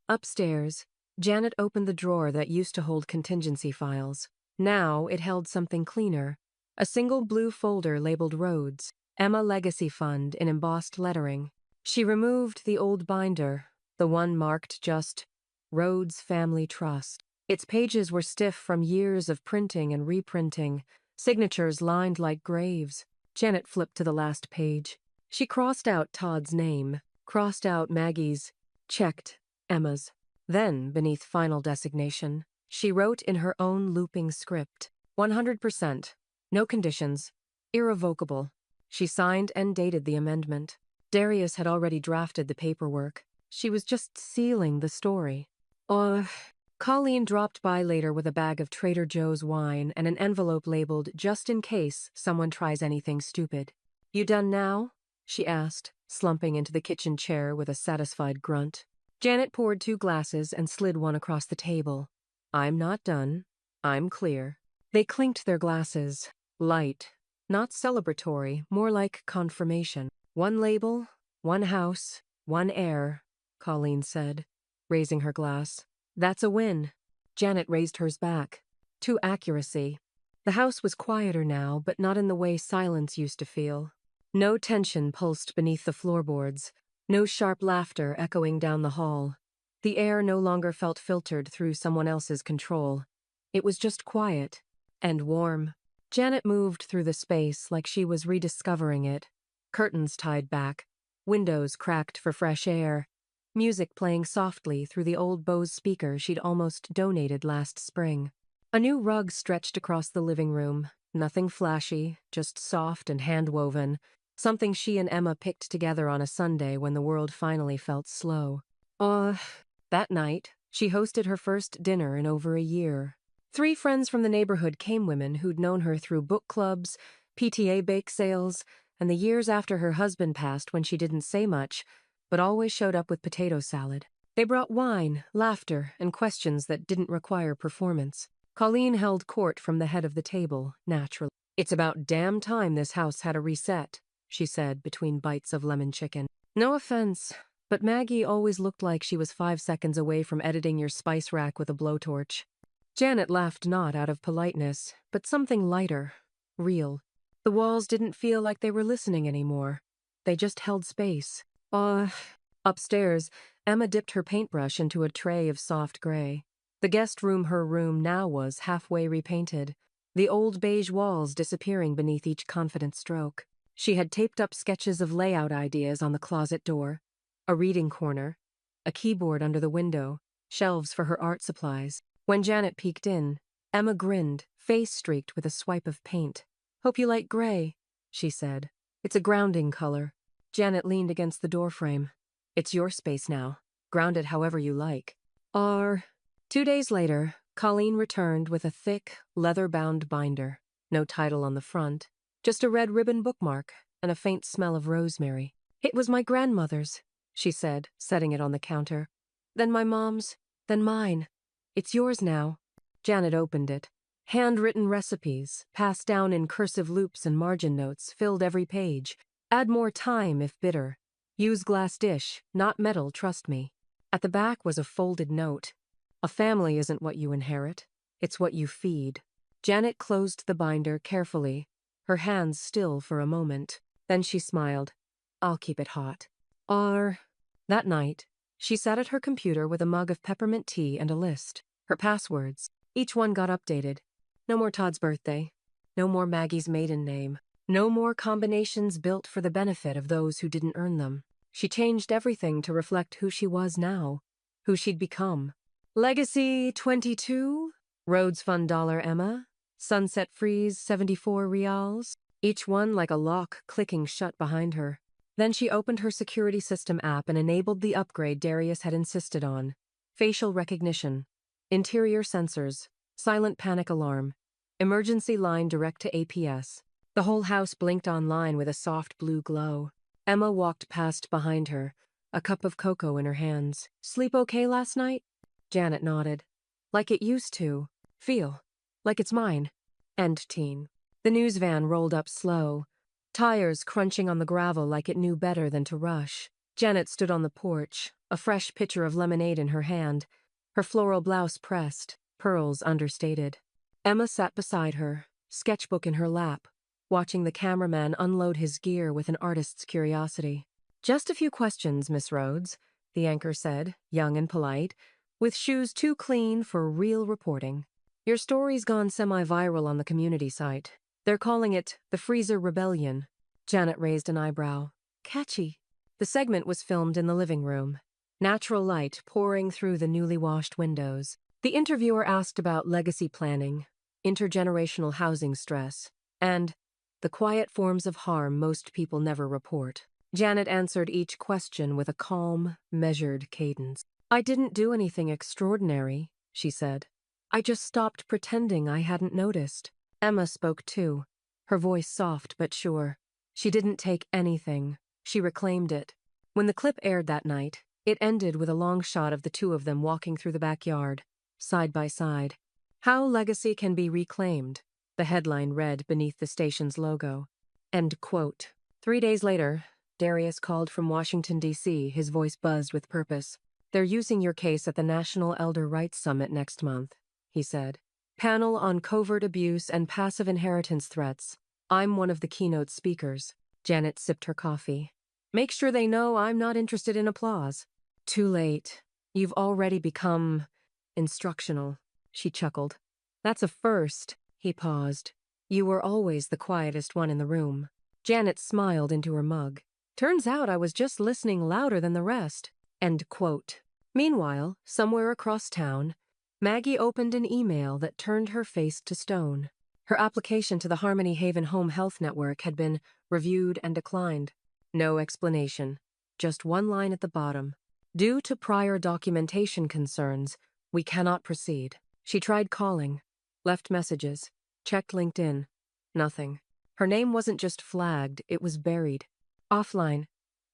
S1: Upstairs, Janet opened the drawer that used to hold contingency files. Now it held something cleaner. A single blue folder labeled Rhodes, Emma Legacy Fund in embossed lettering. She removed the old binder, the one marked just Rhodes Family Trust. Its pages were stiff from years of printing and reprinting, signatures lined like graves. Janet flipped to the last page. She crossed out Todd's name, crossed out Maggie's, checked Emma's. Then, beneath final designation, she wrote in her own looping script, 100%, no conditions, irrevocable. She signed and dated the amendment. Darius had already drafted the paperwork. She was just sealing the story. Colleen dropped by later with a bag of Trader Joe's wine and an envelope labeled just in case someone tries anything stupid. You done now? She asked, slumping into the kitchen chair with a satisfied grunt. Janet poured 2 glasses and slid one across the table. I'm not done. I'm clear. They clinked their glasses. Light. Not celebratory, more like confirmation. 1 label, 1 house, 1 heir, Colleen said, raising her glass. That's a win. Janet raised hers back. To accuracy. The house was quieter now, but not in the way silence used to feel. No tension pulsed beneath the floorboards, no sharp laughter echoing down the hall. The air no longer felt filtered through someone else's control. It was just quiet and warm. Janet moved through the space like she was rediscovering it. Curtains tied back, windows cracked for fresh air, music playing softly through the old Bose speaker she'd almost donated last spring. A new rug stretched across the living room, nothing flashy, just soft and hand-woven, something she and Emma picked together on a Sunday when the world finally felt slow. That night, she hosted her first dinner in over a year. 3 friends from the neighborhood came, women who'd known her through book clubs, PTA bake sales, and the years after her husband passed when she didn't say much, but always showed up with potato salad. They brought wine, laughter, and questions that didn't require performance. Colleen held court from the head of the table, naturally. "It's about damn time this house had a reset," she said between bites of lemon chicken. "No offense, but Maggie always looked like she was 5 seconds away from editing your spice rack with a blowtorch." Janet laughed, not out of politeness, but something lighter, real. The walls didn't feel like they were listening anymore. They just held space. Upstairs, Emma dipped her paintbrush into a tray of soft gray. The guest room, her room, now was halfway repainted, the old beige walls disappearing beneath each confident stroke. She had taped up sketches of layout ideas on the closet door, a reading corner, a keyboard under the window, shelves for her art supplies. When Janet peeked in, Emma grinned, face streaked with a swipe of paint. "Hope you like gray," she said. "It's a grounding color." Janet leaned against the doorframe. "It's your space now. Ground it however you like." 2 days later, Colleen returned with a thick, leather-bound binder. No title on the front, just a red ribbon bookmark and a faint smell of rosemary. "It was my grandmother's," she said, setting it on the counter. "Then my mom's, then mine. It's yours now." Janet opened it. Handwritten recipes, passed down in cursive loops and margin notes, filled every page. "Add more thyme if bitter. Use glass dish, not metal, trust me." At the back was a folded note. "A family isn't what you inherit. It's what you feed." Janet closed the binder carefully, her hands still for a moment. Then she smiled. "I'll keep it hot." That night, she sat at her computer with a mug of peppermint tea and a list. Her passwords. Each one got updated. No more Todd's birthday. No more Maggie's maiden name. No more combinations built for the benefit of those who didn't earn them. She changed everything to reflect who she was now, who she'd become. Legacy 22, Rhodes Fund $, Emma, Sunset Freeze 74 reals, each one like a lock clicking shut behind her. Then she opened her security system app and enabled the upgrade Darius had insisted on. Facial recognition, interior sensors, silent panic alarm, emergency line direct to APS. The whole house blinked online with a soft blue glow. Emma walked past behind her, a cup of cocoa in her hands. "Sleep okay last night?" Janet nodded. "Like it used to. Feel. Like it's mine." End teen. The news van rolled up slow, tires crunching on the gravel like it knew better than to rush. Janet stood on the porch, a fresh pitcher of lemonade in her hand, her floral blouse pressed, pearls understated. Emma sat beside her, sketchbook in her lap, watching the cameraman unload his gear with an artist's curiosity. "Just a few questions, Miss Rhodes," the anchor said, young and polite, with shoes too clean for real reporting. "Your story's gone semi-viral on the community site. They're calling it the Freezer Rebellion." Janet raised an eyebrow. "Catchy." The segment was filmed in the living room, natural light pouring through the newly washed windows. The interviewer asked about legacy planning, intergenerational housing stress, and the quiet forms of harm most people never report. Janet answered each question with a calm, measured cadence. "I didn't do anything extraordinary," she said. "I just stopped pretending I hadn't noticed." Emma spoke too, her voice soft but sure. She didn't take anything. She reclaimed it. When the clip aired that night, it ended with a long shot of the two of them walking through the backyard, side by side. "How legacy can be reclaimed," the headline read beneath the station's logo. End quote. 3 days later, Darius called from Washington, D.C., his voice buzzed with purpose. "They're using your case at the National Elder Rights Summit next month," he said. "Panel on covert abuse and passive inheritance threats. I'm one of the keynote speakers." Janet sipped her coffee. Make sure they know I'm not interested in applause. Too late. You've already become instructional, she chuckled. That's a first, he paused. You were always the quietest one in the room. Janet smiled into her mug. Turns out I was just listening louder than the rest. End quote. Meanwhile, somewhere across town, Maggie opened an email that turned her face to stone. Her application to the Harmony Haven Home Health Network had been reviewed and declined. No explanation. Just one line at the bottom. Due to prior documentation concerns, we cannot proceed. She tried calling, left messages, checked LinkedIn. Nothing. Her name wasn't just flagged, it was buried. Offline.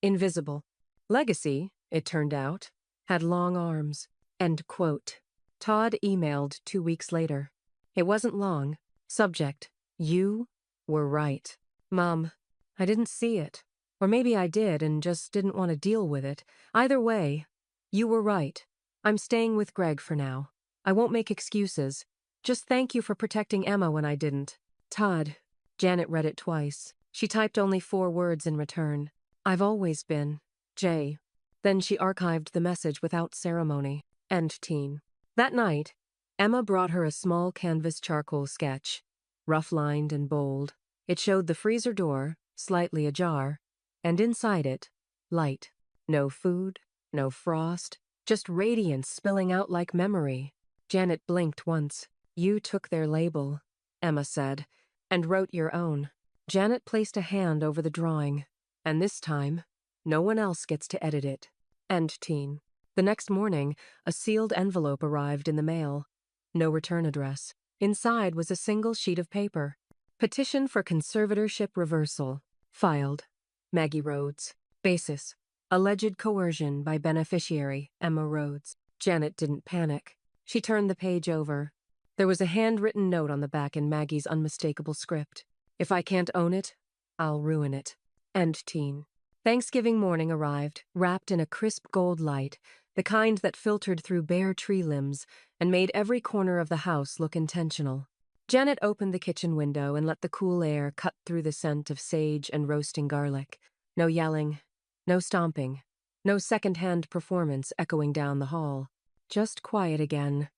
S1: Invisible. Legacy, it turned out, had long arms. End quote. Todd emailed 2 weeks later. It wasn't long. Subject: you were right. Mom, I didn't see it. Or maybe I did and just didn't want to deal with it. Either way, you were right. I'm staying with Greg for now. I won't make excuses. Just thank you for protecting Emma when I didn't. Todd. Janet read it twice. She typed only 4 words in return. I've always been. J. Then she archived the message without ceremony. End teen. That night, Emma brought her a small canvas charcoal sketch, rough-lined and bold. It showed the freezer door, slightly ajar, and inside it, light. No food, no frost, just radiance spilling out like memory. Janet blinked once. You took their label, Emma said, and wrote your own. Janet placed a hand over the drawing, and this time, no one else gets to edit it. End teen. The next morning, a sealed envelope arrived in the mail. No return address. Inside was a single sheet of paper. Petition for conservatorship reversal. Filed. Maggie Rhodes. Basis: alleged coercion by beneficiary, Emma Rhodes. Janet didn't panic. She turned the page over. There was a handwritten note on the back in Maggie's unmistakable script. If I can't own it, I'll ruin it. End teen. Thanksgiving morning arrived, wrapped in a crisp gold light, the kind that filtered through bare tree limbs and made every corner of the house look intentional. Janet opened the kitchen window and let the cool air cut through the scent of sage and roasting garlic. No yelling, no stomping, no second-hand performance echoing down the hall. Just quiet again,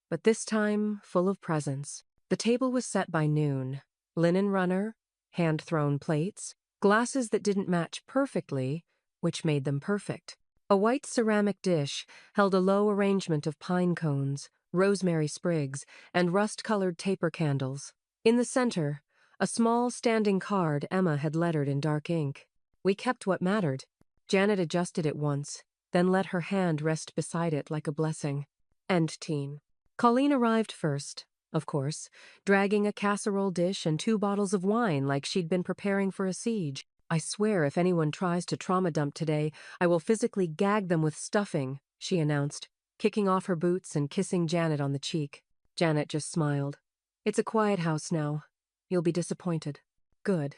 S1: but this time full of presence. The table was set by noon. Linen runner, hand-thrown plates, glasses that didn't match perfectly, which made them perfect. A white ceramic dish held a low arrangement of pine cones, rosemary sprigs, and rust-colored taper candles. In the center, a small standing card Emma had lettered in dark ink. We kept what mattered. Janet adjusted it once, then let her hand rest beside it like a blessing. End teen. Colleen arrived first, of course, dragging a casserole dish and 2 bottles of wine like she'd been preparing for a siege. I swear if anyone tries to trauma dump today, I will physically gag them with stuffing, she announced, kicking off her boots and kissing Janet on the cheek. Janet just smiled. It's a quiet house now. You'll be disappointed. Good.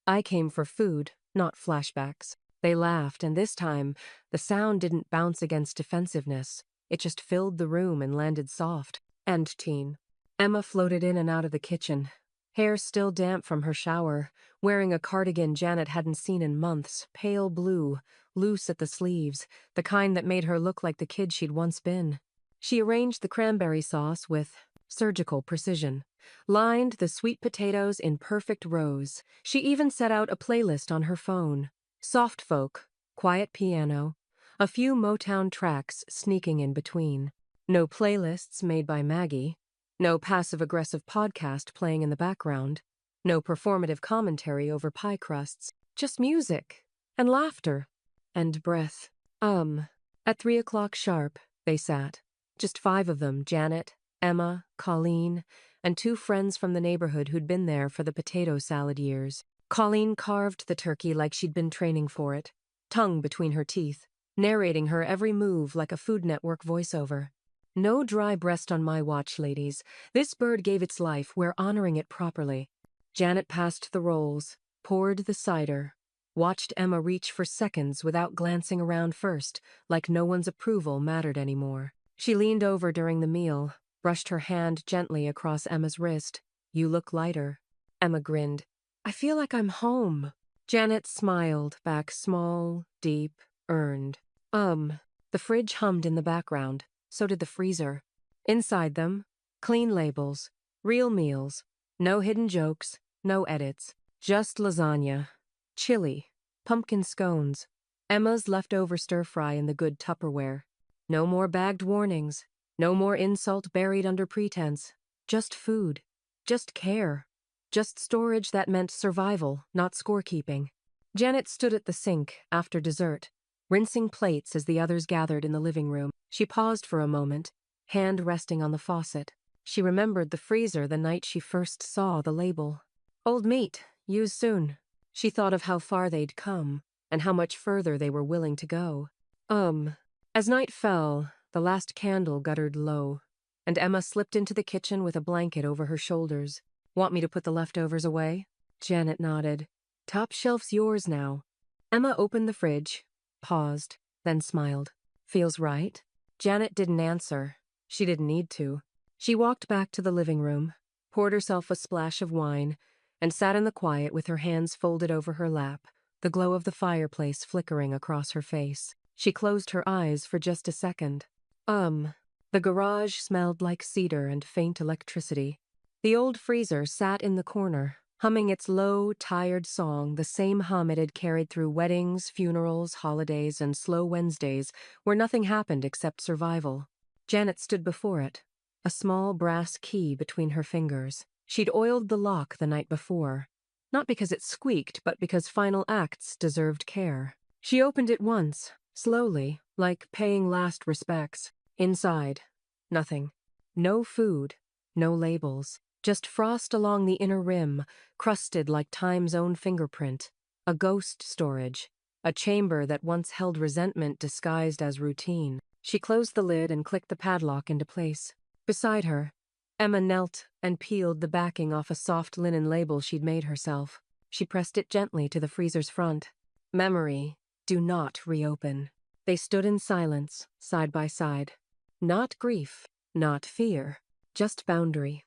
S1: I came for food, not flashbacks. They laughed, and this time, the sound didn't bounce against defensiveness. It just filled the room and landed soft. End teen. Emma floated in and out of the kitchen, hair still damp from her shower, wearing a cardigan Janet hadn't seen in months, pale blue, loose at the sleeves, the kind that made her look like the kid she'd once been. She arranged the cranberry sauce with surgical precision, lined the sweet potatoes in perfect rows. She even set out a playlist on her phone. Soft folk, quiet piano, a few Motown tracks sneaking in between. No playlists made by Maggie. No passive-aggressive podcast playing in the background. No performative commentary over pie crusts. Just music. And laughter. And breath. At 3 o'clock sharp, they sat. Just 5 of them, Janet, Emma, Colleen, and 2 friends from the neighborhood who'd been there for the potato salad years. Colleen carved the turkey like she'd been training for it, tongue between her teeth, narrating her every move like a Food Network voiceover. No dry breast on my watch, ladies. This bird gave its life. We're honoring it properly. Janet passed the rolls, poured the cider, watched Emma reach for seconds without glancing around first, like no one's approval mattered anymore. She leaned over during the meal, brushed her hand gently across Emma's wrist. You look lighter. Emma grinned. I feel like I'm home. Janet smiled back, small, deep, earned. The fridge hummed in the background. So did the freezer. Inside them, clean labels, real meals, no hidden jokes, no edits, just lasagna, chili, pumpkin scones, Emma's leftover stir-fry in the good Tupperware. No more bagged warnings, no more insult buried under pretense. Just food, just care, just storage that meant survival, not scorekeeping. Janet stood at the sink after dessert, rinsing plates as the others gathered in the living room. She paused for a moment, hand resting on the faucet. She remembered the freezer the night she first saw the label. Old meat, use soon. She thought of how far they'd come, and how much further they were willing to go. As night fell, the last candle guttered low, and Emma slipped into the kitchen with a blanket over her shoulders. Want me to put the leftovers away? Janet nodded. Top shelf's yours now. Emma opened the fridge, paused, then smiled. Feels right? Janet didn't answer. She didn't need to. She walked back to the living room, poured herself a splash of wine, and sat in the quiet with her hands folded over her lap, the glow of the fireplace flickering across her face. She closed her eyes for just a second. The garage smelled like cedar and faint electricity. The old freezer sat in the corner, humming its low, tired song, the same hum it had carried through weddings, funerals, holidays, and slow Wednesdays, where nothing happened except survival. Janet stood before it, a small brass key between her fingers. She'd oiled the lock the night before, not because it squeaked, but because final acts deserved care. She opened it once, slowly, like paying last respects. Inside, nothing. No food, no labels. Just frost along the inner rim, crusted like time's own fingerprint. A ghost storage. A chamber that once held resentment disguised as routine. She closed the lid and clicked the padlock into place. Beside her, Emma knelt and peeled the backing off a soft linen label she'd made herself. She pressed it gently to the freezer's front. Memory, do not reopen. They stood in silence, side by side. Not grief, not fear, just boundary.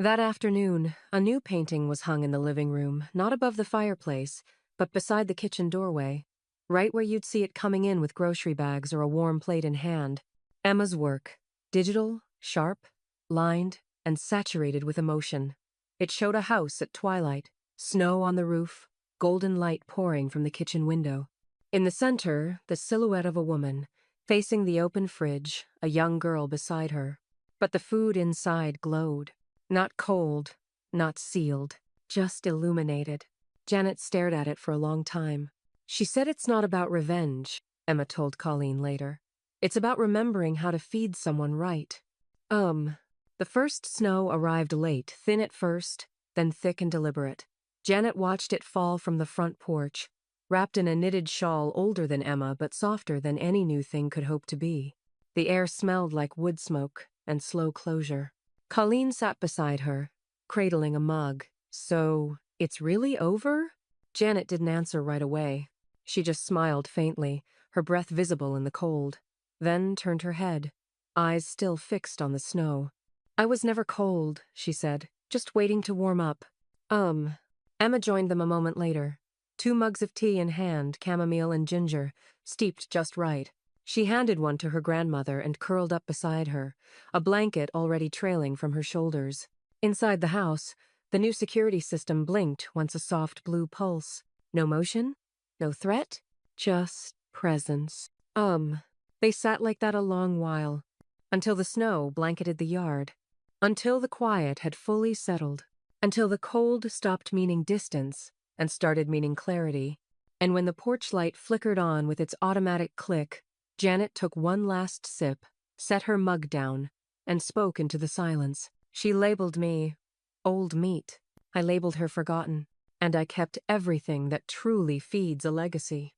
S1: That afternoon, a new painting was hung in the living room, not above the fireplace, but beside the kitchen doorway, right where you'd see it coming in with grocery bags or a warm plate in hand. Emma's work, digital, sharp, lined, and saturated with emotion. It showed a house at twilight, snow on the roof, golden light pouring from the kitchen window. In the center, the silhouette of a woman, facing the open fridge, a young girl beside her. But the food inside glowed. Not cold, not sealed, just illuminated. Janet stared at it for a long time. She said it's not about revenge, Emma told Colleen later. It's about remembering how to feed someone right. The first snow arrived late, thin at first, then thick and deliberate. Janet watched it fall from the front porch, wrapped in a knitted shawl older than Emma but softer than any new thing could hope to be. The air smelled like wood smoke and slow closure. Colleen sat beside her, cradling a mug. So, it's really over? Janet didn't answer right away. She just smiled faintly, her breath visible in the cold. Then turned her head, eyes still fixed on the snow. I was never cold, she said, just waiting to warm up. Emma joined them a moment later. 2 mugs of tea in hand, chamomile and ginger, steeped just right. She handed one to her grandmother and curled up beside her, a blanket already trailing from her shoulders. Inside the house, the new security system blinked once a soft blue pulse. No motion? No threat? Just presence. They sat like that a long while, until the snow blanketed the yard, until the quiet had fully settled, until the cold stopped meaning distance and started meaning clarity. And when the porch light flickered on with its automatic click, Janet took one last sip, set her mug down, and spoke into the silence. She labeled me old meat. I labeled her forgotten, and I kept everything that truly feeds a legacy.